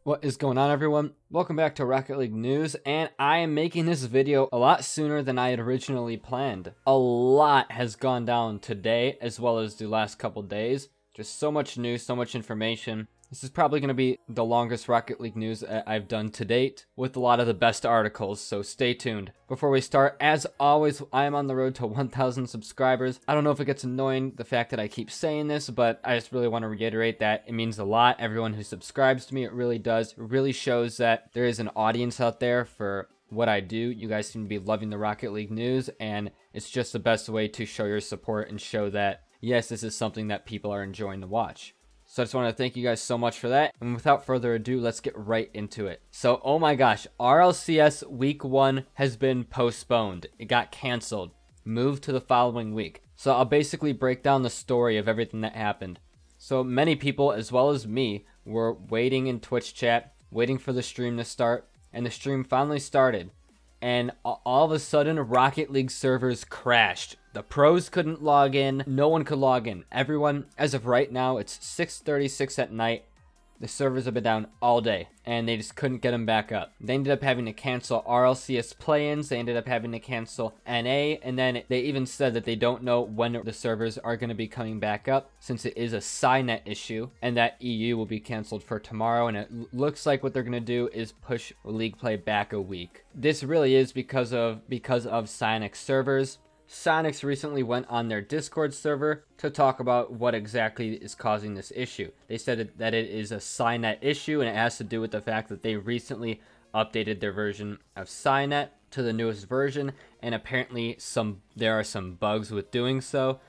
What is going on, everyone? Welcome back to Rocket League News, and I am making this video a lot sooner than I had originally planned. A lot has gone down today, as well as the last couple days. Just so much news, so much information. This is probably going to be the longest Rocket League news I've done to date, with a lot of the best articles, so stay tuned. Before we start, as always, I am on the road to 1,000 subscribers. I don't know if it gets annoying, the fact that I keep saying this, but I just really want to reiterate that it means a lot. Everyone who subscribes to me, it really does. It really shows that there is an audience out there for what I do. You guys seem to be loving the Rocket League news, and it's just the best way to show your support and show that, yes, this is something that people are enjoying to watch. So I just want to thank you guys so much for that. And without further ado, let's get right into it. So, oh my gosh, RLCS Week 1 has been postponed. It got canceled, moved to the following week. So I'll basically break down the story of everything that happened. So many people, as well as me, were waiting in Twitch chat, waiting for the stream to start. And the stream finally started. And all of a sudden, Rocket League servers crashed. The pros couldn't log in. No one could log in. Everyone, as of right now, it's 6:36 at night. The servers have been down all day, and they just couldn't get them back up. They ended up having to cancel RLCS play-ins. They ended up having to cancel NA, and then they even said that they don't know when the servers are going to be coming back up, since it is a Psyonix issue, and that EU will be canceled for tomorrow, and it looks like what they're going to do is push League Play back a week. This really is because of Psyonix servers. Psyonix recently went on their Discord server to talk about what exactly is causing this issue. They said that it is a Psynet issue, and it has to do with the fact that they recently updated their version of Psynet to the newest version, and apparently there are some bugs with doing so.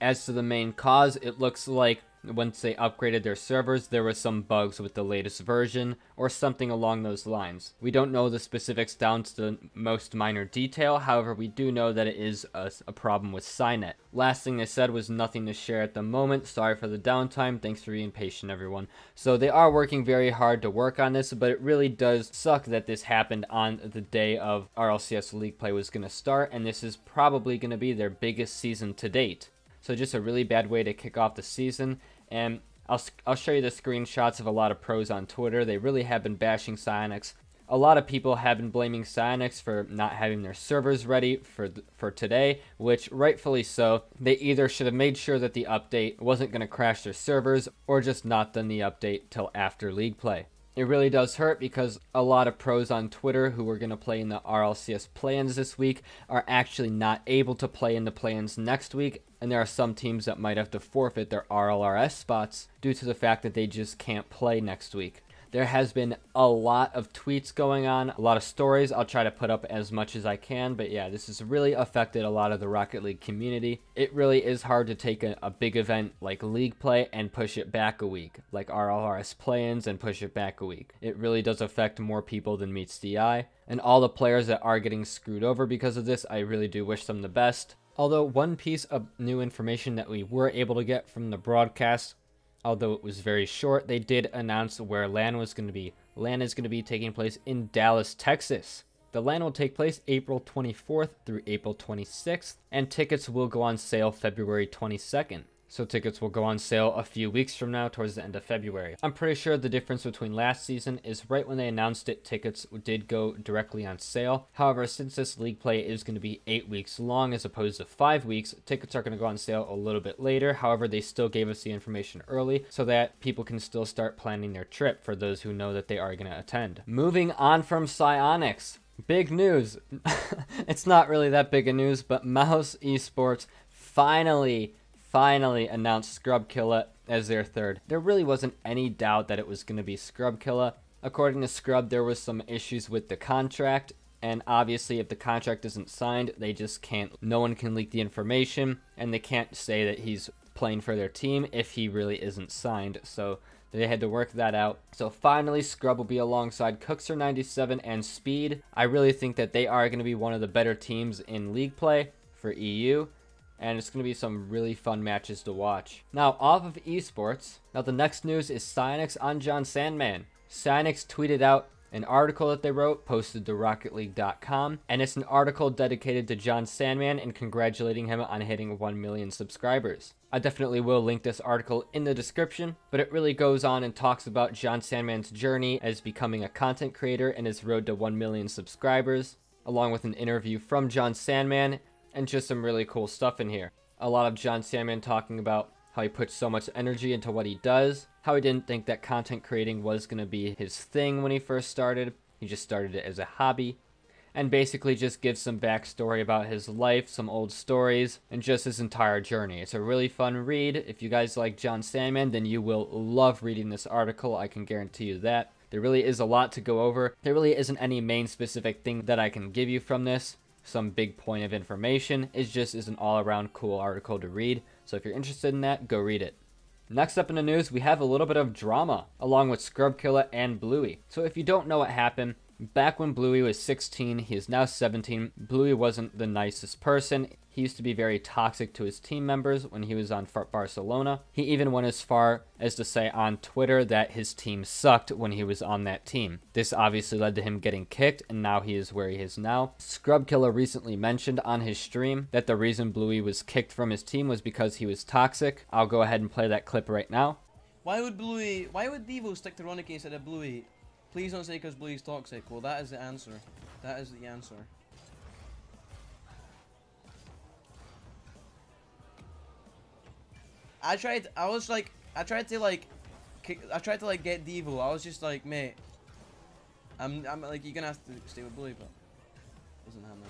As to the main cause, it looks like once they upgraded their servers, there were some bugs with the latest version, or something along those lines. We don't know the specifics down to the most minor detail, however, we do know that it is a problem with Psynet. Last thing they said was nothing to share at the moment. Sorry for the downtime, thanks for being patient, everyone. So they are working very hard to work on this, but it really does suck that this happened on the day of RLCS League Play was going to start, and this is probably going to be their biggest season to date. So just a really bad way to kick off the season. And I'll show you the screenshots of a lot of pros on Twitter. They really have been bashing Psyonix. A lot of people have been blaming Psyonix for not having their servers ready for today, which rightfully so. They either should have made sure that the update wasn't going to crash their servers, or just not done the update till after League Play. It really does hurt because a lot of pros on Twitter who were going to play in the RLCS play-ins this week are actually not able to play in the play-ins next week, and there are some teams that might have to forfeit their RLRS spots due to the fact that they just can't play next week. There has been a lot of tweets going on, a lot of stories. I'll try to put up as much as I can, but yeah, this has really affected a lot of the Rocket League community. It really is hard to take a big event like League Play and push it back a week, like RLRS play-ins and push it back a week. It really does affect more people than meets the eye, and all the players that are getting screwed over because of this, I really do wish them the best. Although one piece of new information that we were able to get from the broadcast, although it was very short, they did announce where LAN was going to be. LAN is going to be taking place in Dallas, Texas. The LAN will take place April 24th through April 26th, and tickets will go on sale February 22nd. So tickets will go on sale a few weeks from now towards the end of February. I'm pretty sure the difference between last season is right when they announced it, tickets did go directly on sale. However, since this League Play is going to be 8 weeks long as opposed to 5 weeks, tickets are going to go on sale a little bit later. However, they still gave us the information early so that people can still start planning their trip for those who know that they are going to attend. Moving on from Psyonix. Big news. It's not really that big a news, but Mouse Esports finally announced Scrubkilla as their third. There really wasn't any doubt that it was going to be Scrubkilla. According to Scrub, there was some issues with the contract, and obviously if the contract isn't signed, they just can't, no one can leak the information, and they can't say that he's playing for their team if he really isn't signed, so they had to work that out. So finally, Scrub will be alongside Cookser97 and Speed. I really think that they are going to be one of the better teams in League Play for EU, and it's going to be some really fun matches to watch. Now, off of esports, now the next news is Psyonix on Jonsandman. Psyonix tweeted out an article that they wrote posted to RocketLeague.com, and it's an article dedicated to Jonsandman and congratulating him on hitting 1 million subscribers. I definitely will link this article in the description, but it really goes on and talks about Jonsandman's journey as becoming a content creator and his road to 1 million subscribers, along with an interview from Jonsandman, and just some really cool stuff in here. A lot of Jonsandman talking about how he puts so much energy into what he does, how he didn't think that content creating was going to be his thing when he first started. He just started it as a hobby, and basically just gives some backstory about his life, some old stories, and just his entire journey. It's a really fun read. If you guys like Jonsandman, then you will love reading this article. I can guarantee you that. There really is a lot to go over. There really isn't any main specific thing that I can give you from this. Some big point of information. It just is an all-around cool article to read. So if you're interested in that, go read it. Next up in the news, we have a little bit of drama, along with Scrubkilla and Bluey. So if you don't know what happened, back when Bluey was 16, he is now 17. Bluey wasn't the nicest person. He used to be very toxic to his team members when he was on Barcelona. He even went as far as to say on Twitter that his team sucked when he was on that team. This obviously led to him getting kicked, and now he is where he is now. Scrubkilla recently mentioned on his stream that the reason Bluey was kicked from his team was because he was toxic. I'll go ahead and play that clip right now. Why would Devo stick to Rlcs instead of Bluey? Please don't say because Bluey's toxic. Well, that is the answer. That is the answer. I tried to get Devo. I was just like, mate, I'm like, you're gonna have to stay with Bluey, but it doesn't happen.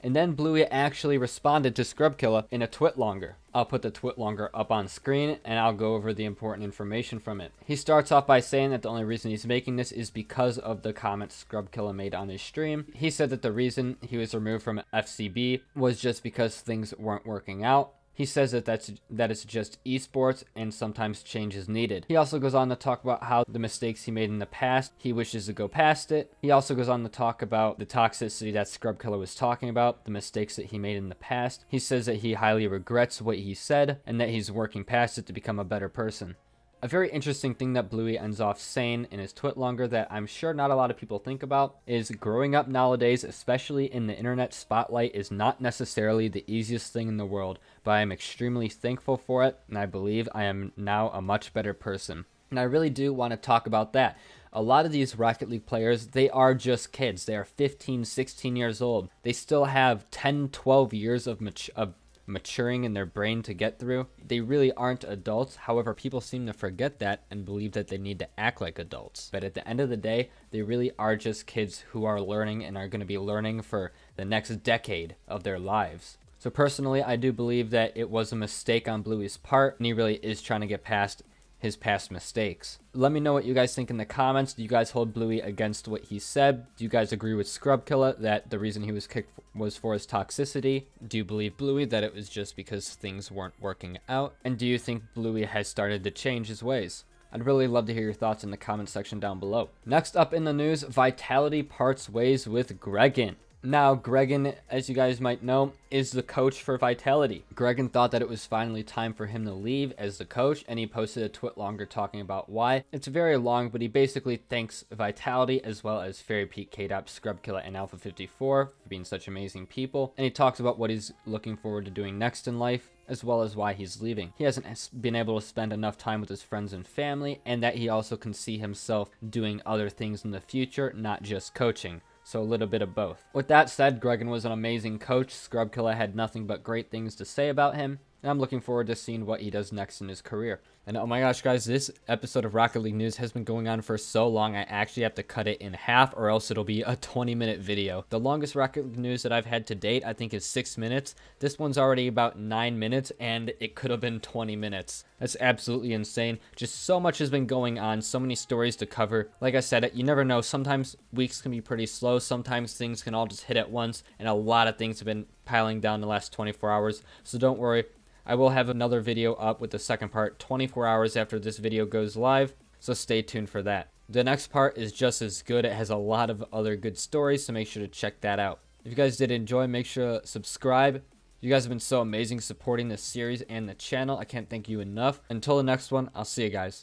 And then Bluey actually responded to Scrubkilla in a twit longer. I'll put the twit longer up on screen, and I'll go over the important information from it. He starts off by saying that the only reason he's making this is because of the comments Scrubkilla made on his stream. He said that the reason he was removed from FCB was just because things weren't working out. He says that it's just esports and sometimes change is needed. He also goes on to talk about how the mistakes he made in the past, he wishes to go past it. He also goes on to talk about the toxicity that Scrubkilla was talking about, the mistakes that he made in the past. He says that he highly regrets what he said and that he's working past it to become a better person. A very interesting thing that Bluey ends off saying in his twit longer that I'm sure not a lot of people think about is growing up nowadays, especially in the internet spotlight, is not necessarily the easiest thing in the world, but I am extremely thankful for it, and I believe I am now a much better person. And I really do want to talk about that. A lot of these Rocket League players, they are just kids. They are 15, 16 years old. They still have 10, 12 years of maturing in their brain to get through. They really aren't adults. However, people seem to forget that and believe that they need to act like adults. But at the end of the day, they really are just kids who are learning and are going to be learning for the next decade of their lives. So personally, I do believe that it was a mistake on Bluey's part, and he really is trying to get past his past mistakes. Let me know what you guys think in the comments. Do you guys hold Bluey against what he said? Do you guys agree with Scrubkilla that the reason he was kicked was for his toxicity? Do you believe Bluey that it was just because things weren't working out? And do you think Bluey has started to change his ways? I'd really love to hear your thoughts in the comment section down below. Next up in the news, Vitality parts ways with Gregan. Now, Gregan, as you guys might know, is the coach for Vitality. Gregan thought that it was finally time for him to leave as the coach, and he posted a twit longer talking about why. It's very long, but he basically thanks Vitality as well as Fairy Pete, K-Dop, Scrubkilla, and Alpha 54 for being such amazing people. And he talks about what he's looking forward to doing next in life, as well as why he's leaving. He hasn't been able to spend enough time with his friends and family, and that he also can see himself doing other things in the future, not just coaching. So a little bit of both. With that said, Gregan was an amazing coach. Scrubkilla had nothing but great things to say about him, and I'm looking forward to seeing what he does next in his career. And oh my gosh, guys, this episode of Rocket League News has been going on for so long, I actually have to cut it in half or else it'll be a 20-minute video. The longest Rocket League News that I've had to date, I think, is 6 minutes. This one's already about 9 minutes, and it could have been 20 minutes. That's absolutely insane. Just so much has been going on, so many stories to cover. Like I said, you never know. Sometimes weeks can be pretty slow. Sometimes things can all just hit at once, and a lot of things have been piling down the last 24 hours. So don't worry. I will have another video up with the second part 24 hours after this video goes live, so stay tuned for that. The next part is just as good. It has a lot of other good stories, so make sure to check that out. If you guys did enjoy, make sure to subscribe. You guys have been so amazing supporting this series and the channel. I can't thank you enough. Until the next one, I'll see you guys.